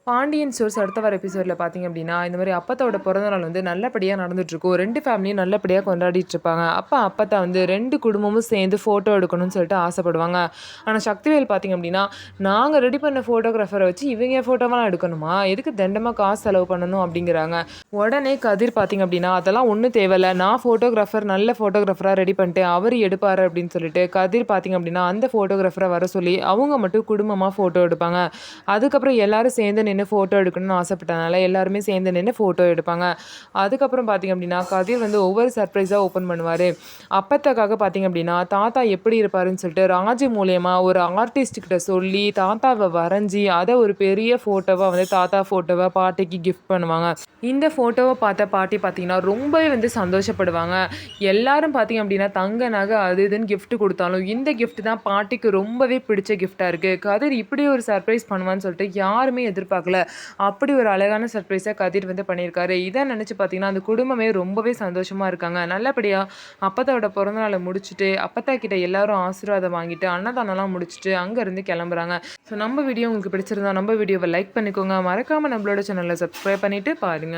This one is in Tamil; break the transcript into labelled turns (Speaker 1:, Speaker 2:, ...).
Speaker 1: பாண்டியன் ஸ்டோர்ஸ் அடுத்த வர எபிசோடில் பார்த்தீங்க அப்படின்னா, இந்த மாரி அப்பத்தாவோட பிறந்த நாள் வந்து நல்லபடியா நடந்துட்டுருக்கும். 2 ஃபேமிலியும் நல்லபடியா கொண்டாடிட்டுருப்பாங்க. அப்பத்தா வந்து 2 குடும்பமும் சேர்ந்து ஃபோட்டோ எடுக்கணும்னு சொல்லிட்டு ஆசைப்படுவாங்க. ஆனா சக்திவேல் பார்த்தீங்க அப்படின்னா, "நாங்க ரெடி பண்ண ஃபோட்டோகிராஃபர வச்சு இவங்க ஃபோட்டோவெல்லாம் எடுக்கணுமா? எதுக்கு தண்டமா காசு செலவு பண்ணணும்?" அப்படிங்கிறாங்க. உடனே கதிர் பார்த்தீங்க அப்படின்னா, "அதெல்லாம் ஒண்ணும் தேவையில்ல. நான் ஃபோட்டோகிராஃபர் நல்ல ஃபோட்டோகிராஃபரா ரெடி பண்ணிட்டேன். அவரு எடுப்பாரு." அப்படின்னு சொல்லிட்டு கதிர் பார்த்தீங்க அப்படின்னா, அந்த ஃபோட்டோகிராஃபர வர சொல்லி அவங்க மட்டும் குடும்பமா ஃபோட்டோ எடுப்பாங்க. அதுக்கப்புறம் எல்லாரும் சேர்ந்து நின்னு ஃபோட்டோ எடுக்கணும்னு ஆசைப்பட்டனால, எல்லாருமே சேர்ந்து நின்னு ஃபோட்டோ எடுப்பாங்க. அதுக்கப்புறம் பார்த்தீங்க அப்படின்னா, கதிர் வந்து ஒவ்வொரு சர்ப்ரைஸா ஓப்பன் பண்ணுவாரு. அப்பத்தாக்காக பார்த்தீங்க அப்படின்னா, தாத்தா எப்படி இருப்பாருன்னு சொல்லிட்டு ராஜு மூலியமா ஒரு ஆர்டிஸ்ட் கிட்ட சொல்லி, தாத்தாவ வரைஞ்சி, அத ஒரு பெரிய ஃபோட்டோவா வந்து தாத்தா ஃபோட்டோவா பாட்டிக்கு கிஃப்ட் பண்ணுவாங்க. இந்த ஃபோட்டோவ பார்த்த பாட்டி பார்த்தீங்கன்னா, ரொம்பவே வந்து சந்தோஷப்படுவாங்க. எல்லாரும் பார்த்தீங்க அப்படின்னா, தங்க நகை அது இதுன்னு கிஃப்ட் குடுத்தாலும், இந்த கிஃப்ட் தான் பாட்டிக்கு ரொம்பவே பிடிச்ச கிஃப்ட்டா இருக்கு. கதிர் இப்படி ஒரு சர்ப்ரைஸ் பண்ணுவான்னு சொல்லிட்டு யாருமே எதிர்பார்க்கல. அப்படி ஒரு அழகான சர்ப்ரைஸா கதிர் வந்து பண்ணியிருக்காரு. இத நினைச்சு பார்த்தீங்கன்னா, அந்த குடும்பமே ரொம்பவே சந்தோஷமா இருக்காங்க. நல்லபடியா அப்பத்தாவோட பிறந்த நாள முடிச்சுட்டு, அப்பத்தா கிட்ட எல்லாரும் ஆசீர்வாதம் வாங்கிட்டு, அன்னதானம்லாம் முடிச்சுட்டு அங்கருந்து கிளம்புறாங்க. ஸோ நம்ம வீடியோ உங்களுக்கு பிடிச்சிருந்தா நம்ம வீடியோவ லைக் பண்ணிக்கோங்க. மறக்காம நம்மளோட சேனல சப்ஸ்கிரைப் பண்ணிட்டு பாருங்க.